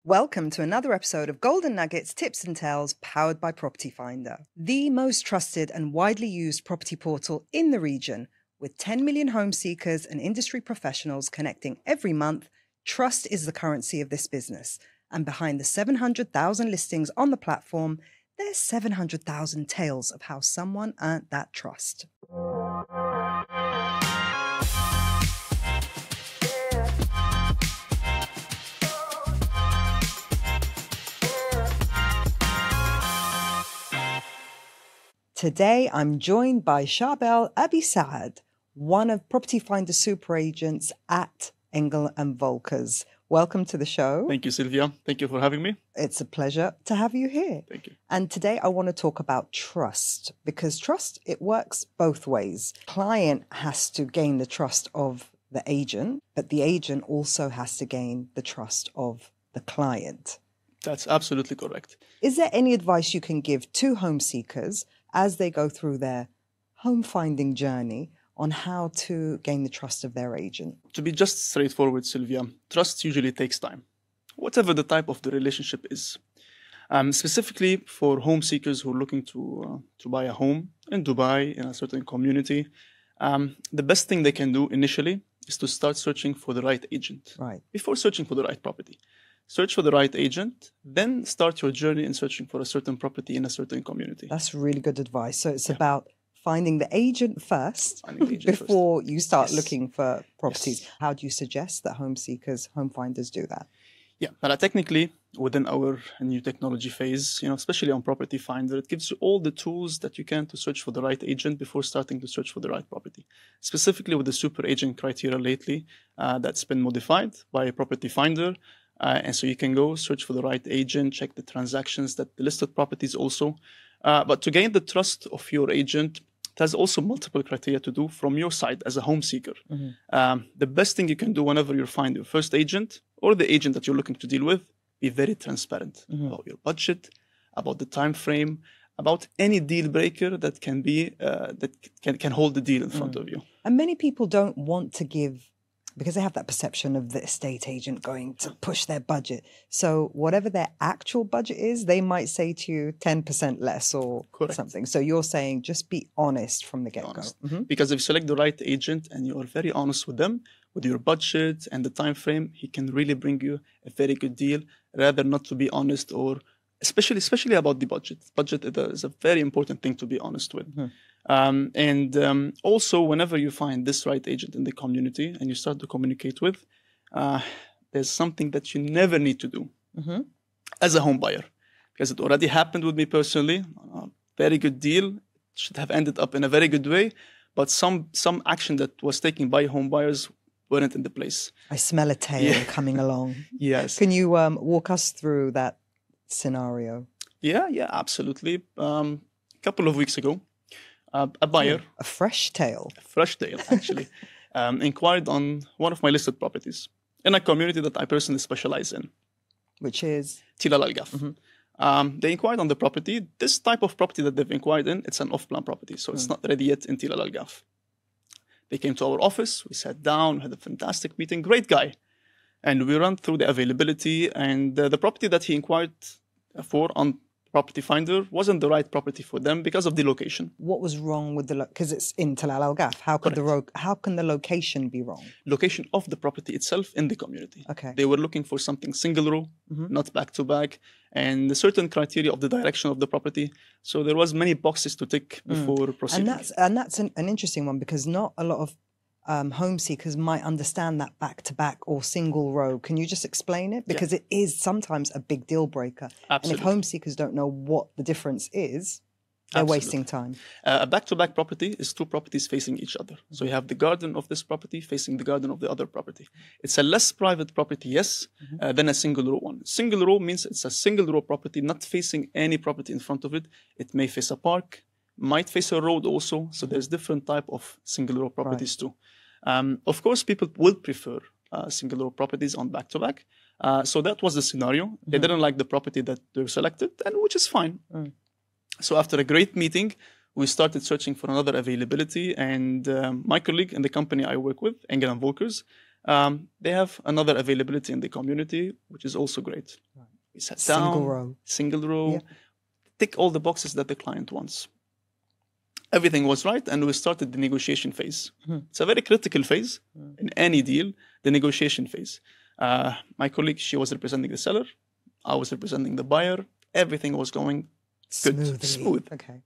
Welcome to another episode of Golden Nuggets, Tips and Tales, powered by Property Finder, the most trusted and widely used property portal in the region. With 10 million home seekers and industry professionals connecting every month, trust is the currency of this business. And behind the 700,000 listings on the platform, there's 700,000 tales of how someone earned that trust. Today, I'm joined by Charbel Saad, one of Property Finder SuperAgents at Engel & Volkers. Welcome to the show. Thank you, Silvia. Thank you for having me. It's a pleasure to have you here. Thank you. And today I want to talk about trust, because trust, it works both ways. Client has to gain the trust of the agent, but the agent also has to gain the trust of the client. That's absolutely correct. Is there any advice you can give to home seekers as they go through their home finding journey on how to gain the trust of their agent? To be just straightforward, Silvia, trust usually takes time, whatever the type of the relationship is. Specifically for home seekers who are looking to buy a home in Dubai, in a certain community, the best thing they can do initially is to start searching for the right agent. Right. Before searching for the right property. Search for the right agent, then start your journey in searching for a certain property in a certain community. That's really good advice. So it's about finding the agent first before you start looking for properties. Yes. How do you suggest that home seekers, home finders do that? Yeah, but technically within our new technology phase, especially on Property Finder, it gives you all the tools that you can to search for the right agent before starting to search for the right property. Specifically with the super agent criteria lately, that's been modified by Property Finder. And so you can go search for the right agent, check the transactions, that the listed properties also. But to gain the trust of your agent, there's also multiple criteria to do from your side as a home seeker. Mm-hmm. The best thing you can do whenever you find your first agent or the agent that you're looking to deal with, be very transparent about your budget, about the time frame, about any deal breaker that can be that can hold the deal in front of you. And many people don't want to give, because they have that perception of the estate agent going to push their budget. So whatever their actual budget is, they might say to you 10% less or something. So you're saying just be honest from the get-go. Mm-hmm. Because if you select the right agent and you are very honest with them, with your budget and the time frame, he can really bring you a very good deal, rather not to be honest, or especially about the budget. Budget is a very important thing to be honest with. Mm-hmm. Also, whenever you find this right agent in the community and you start to communicate with, there's something that you never need to do as a home buyer, because it already happened with me personally. A very good deal, should have ended up in a very good way, but some action that was taken by home buyers weren't in the place. I smell a tail coming along. Yes. Can you walk us through that scenario? Yeah, absolutely. A couple of weeks ago, a buyer, a fresh tale, actually, inquired on one of my listed properties in a community that I personally specialize in, which is Tilal Al Gaf. Mm-hmm. They inquired on the property. This type of property that they've inquired in, it's an off-plan property, so it's not ready yet in Tilal Al Gaf. They came to our office. We sat down, had a fantastic meeting. Great guy, and we ran through the availability, and the property that he inquired for on Property Finder wasn't the right property for them because of the location. What was wrong with because it's in Tilal Al Gaf? How can the location be wrong? Location of the property itself in the community. Okay. They were looking for something single row, not back to back, and a certain criteria of the direction of the property. So there was many boxes to tick before proceeding. And that's an interesting one, because not a lot of home seekers might understand that back-to-back or single row. Can you just explain it? Because it is sometimes a big deal breaker. Absolutely. And if home seekers don't know what the difference is, they're wasting time. A back-to-back property is two properties facing each other. So you have the garden of this property facing the garden of the other property. It's a less private property, yes, than a single row one. Single row means it's a single row property, not facing any property in front of it. It may face a park, might face a road also. So there's different type of single row properties too. Of course, people will prefer single row properties on back-to-back. So that was the scenario. They didn't like the property that they selected, and which is fine. So after a great meeting, we started searching for another availability. And my colleague in the company I work with, Engel & Volkers, They have another availability in the community, which is also great. Right. We sat Single down, row. single row, Yeah. tick all the boxes that the client wants. Everything was right, and we started the negotiation phase. It's a very critical phase in any deal, the negotiation phase. My colleague, she was representing the seller. I was representing the buyer. Everything was going good, smooth. Okay.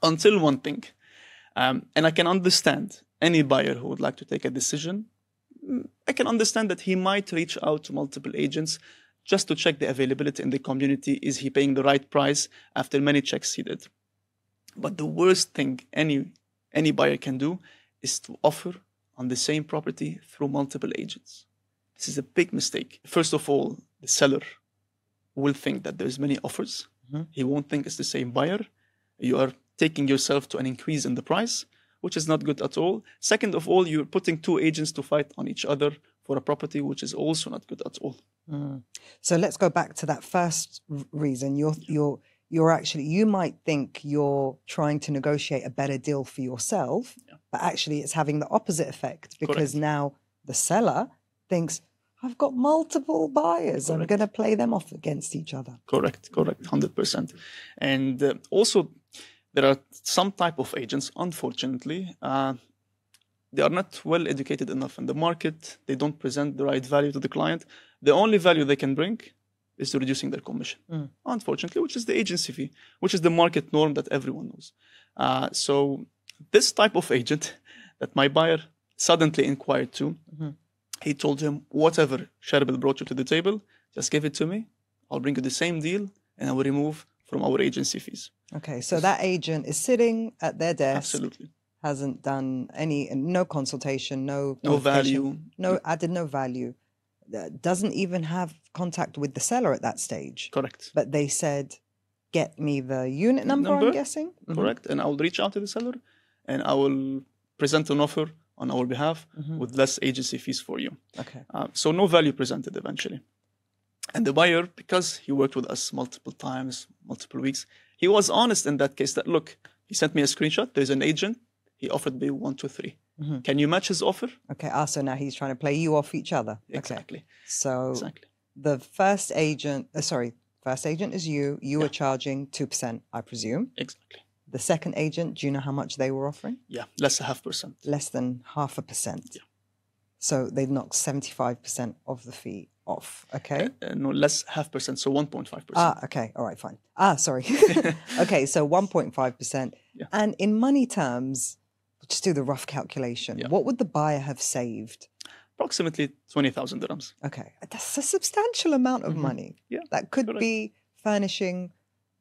Until one thing. And I can understand any buyer who would like to take a decision. I can understand that he might reach out to multiple agents just to check the availability in the community. Is he paying the right price after many checks he did? But the worst thing any buyer can do is to offer on the same property through multiple agents. This is a big mistake. First of all, the seller will think that there's many offers. He won't think it's the same buyer. You are taking yourself to an increase in the price, which is not good at all. Second of all, you're putting two agents to fight on each other for a property, which is also not good at all. So let's go back to that first reason. You're actually, you might think you're trying to negotiate a better deal for yourself, but actually it's having the opposite effect, because now the seller thinks, I've got multiple buyers. I'm going to play them off against each other. Correct, 100%. And also, there are some type of agents, unfortunately, they are not well educated enough in the market. They don't present the right value to the client. The only value they can bring is to reducing their commission, unfortunately, which is the agency fee, which is the market norm that everyone knows. So this type of agent that my buyer suddenly inquired to, he told him, whatever Charbel brought you to the table, just give it to me. I'll bring you the same deal, and I will remove from our agency fees. Okay, so that agent is sitting at their desk. Absolutely. Hasn't done no consultation, no value. Added no value. Doesn't even have contact with the seller at that stage. Correct. But they said, get me the unit number, I'm guessing? Correct. And I will reach out to the seller and I will present an offer on our behalf with less agency fees for you. Okay. So no value presented eventually. And the buyer, because he worked with us multiple times, multiple weeks, he was honest in that case that, look, he sent me a screenshot. There's an agent. He offered me 1, 2, 3. Can you match his offer? Okay. So now he's trying to play you off each other. Exactly. Okay. So the first agent is you. You were charging 2%, I presume. Exactly. The second agent, do you know how much they were offering? Yeah, less than 0.5%. Less than 0.5%. Yeah. So they've knocked 75% of the fee off. Okay. No, less 0.5%, so 1.5%. Okay. All right, fine. Sorry. Okay, so 1.5%. Yeah. And in money terms, just do the rough calculation. Yeah. What would the buyer have saved? Approximately 20,000 dirhams. Okay. That's a substantial amount of money. Yeah. That could be furnishing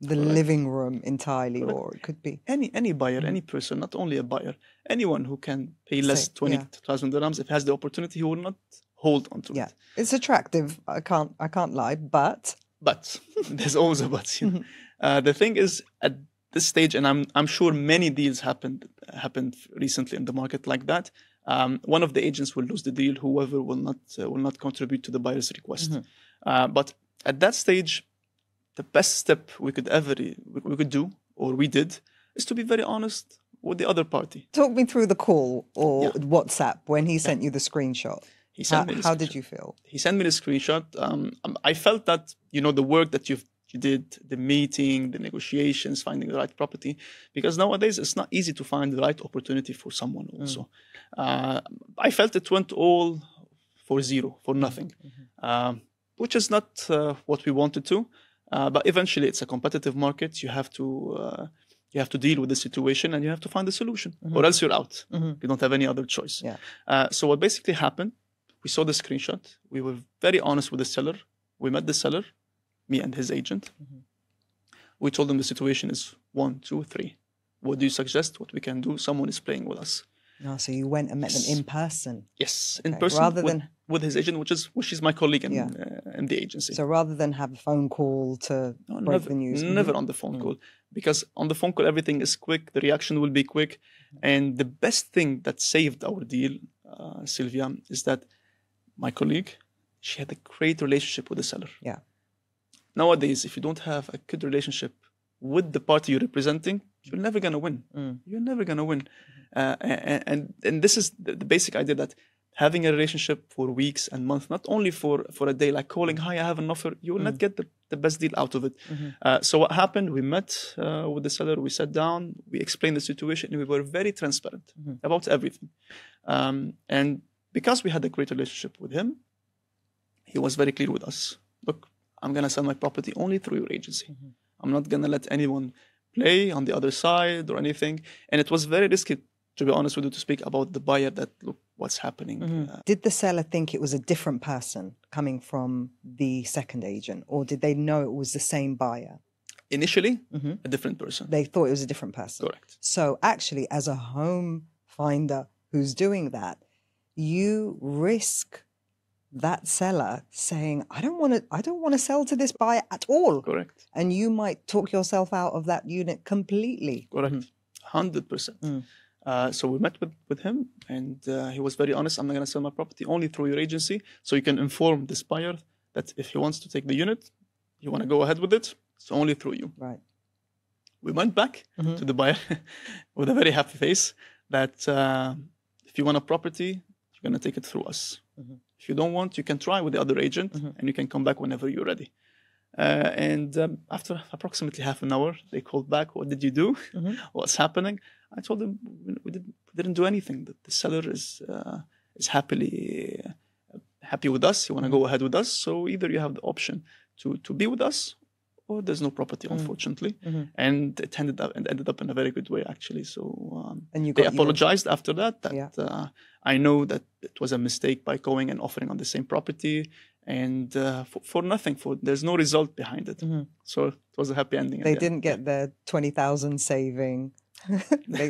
the living room entirely, or it could be any buyer, any person, not only a buyer, anyone who can pay less 20,000 dirhams, if he has the opportunity, he will not hold on to it. It's attractive. I can't lie, but there's always a but. The thing is, at this stage, and I'm sure many deals happened recently in the market like that. One of the agents will lose the deal. Whoever will not contribute to the buyer's request. But at that stage, the best step we could do, or we did, is to be very honest with the other party. Talk me through the call or WhatsApp when he sent you the screenshot. He sent me the how screenshot. did you feel? He sent me the screenshot. I felt that, the work that you did, the meeting, the negotiations, finding the right property, because nowadays it's not easy to find the right opportunity for someone also. I felt it went all for zero, for nothing, which is not what we wanted to. But eventually, it's a competitive market. You have to deal with the situation and you have to find a solution, or else you're out. You don't have any other choice. So what basically happened? We saw the screenshot. We were very honest with the seller. We met the seller, me and his agent. We told him the situation is 1, 2, 3. What do you suggest? What we can do? Someone is playing with us. So you went and met them in person. Yes, in person, rather than with his agent, which is my colleague in the agency. So rather than have a phone call to break the news, never on the phone call, because on the phone call everything is quick. The reaction will be quick, and the best thing that saved our deal, Silvia, is that my colleague, she had a great relationship with the seller. Yeah. Nowadays, if you don't have a good relationship with the party you're representing, you're never gonna win. You're never gonna win. And this is the basic idea that having a relationship for weeks and months, not only for a day, like calling, hi, I have an offer, you will not get the best deal out of it. So what happened, we met with the seller, we sat down, we explained the situation, and we were very transparent about everything. And because we had a great relationship with him, he was very clear with us. Look, I'm going to sell my property only through your agency. I'm not going to let anyone play on the other side or anything. And it was very risky, to be honest with you, to speak about the buyer that, look, what's happening. Did the seller think it was a different person coming from the second agent, or did they know it was the same buyer? Initially, a different person. They thought it was a different person. Correct. So actually, as a home finder who's doing that, you risk that seller saying, I don't want to sell to this buyer at all. Correct. And you might talk yourself out of that unit completely. Correct. 100%. So we met with him, and he was very honest. I'm not going to sell my property only through your agency. So you can inform this buyer that if he wants to take the unit, you want to go ahead with it, it's only through you. Right. We went back to the buyer with a very happy face that if you want a property, you're going to take it through us. If you don't want, you can try with the other agent, and you can come back whenever you're ready. And after approximately half an hour, they called back. What did you do? What's happening? I told them we didn't do anything. The seller is happy with us. You want to go ahead with us. So either you have the option to be with us, or there's no property, unfortunately. And it ended up in a very good way, actually. So and they apologized after that. I know that it was a mistake by going and offering on the same property, and for nothing. There's no result behind it. So it was a happy ending. They didn't get their 20,000 saving.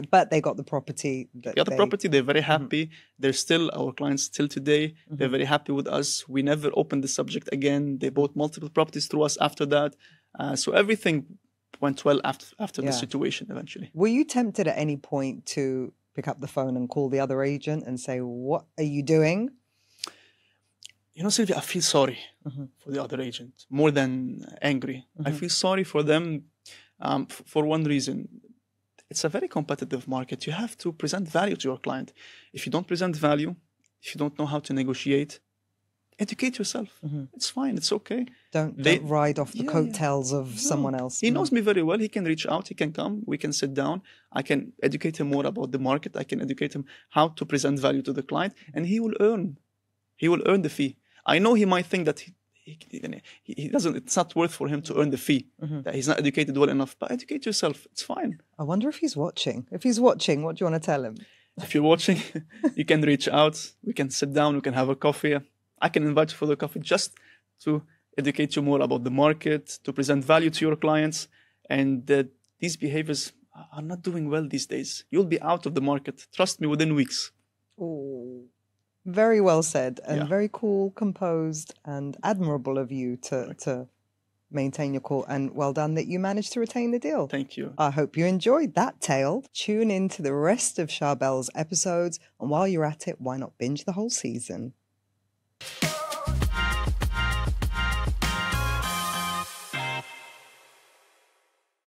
But they got the property. They're very happy. They're still our clients till today. They're very happy with us. We never opened the subject again. They bought multiple properties through us after that. So everything went well after the situation eventually. Were you tempted at any point to pick up the phone and call the other agent and say, what are you doing? You know, Silvia, I feel sorry for the other agent more than angry. I feel sorry for them for one reason. It's a very competitive market. You have to present value to your client. If you don't present value, if you don't know how to negotiate, educate yourself. It's fine. It's okay. Don't ride off the coattails of someone else. He knows me very well. He can reach out. He can come. We can sit down. I can educate him more about the market. I can educate him how to present value to the client, and he will earn the fee. I know he might think that he doesn't. It's not worth for him to earn the fee. That he's not educated well enough. But educate yourself. It's fine. I wonder if he's watching. If he's watching, what do you want to tell him? If you're watching, you can reach out. We can sit down. We can have a coffee. I can invite you for the coffee just to educate you more about the market, to present value to your clients, and these behaviors are not doing well these days. You'll be out of the market. Trust me, within weeks. Oh. Very well said, and very cool, composed, and admirable of you to maintain your cool, and well done that you managed to retain the deal. Thank you. I hope you enjoyed that tale. Tune in to the rest of Charbel's episodes, and while you're at it, why not binge the whole season?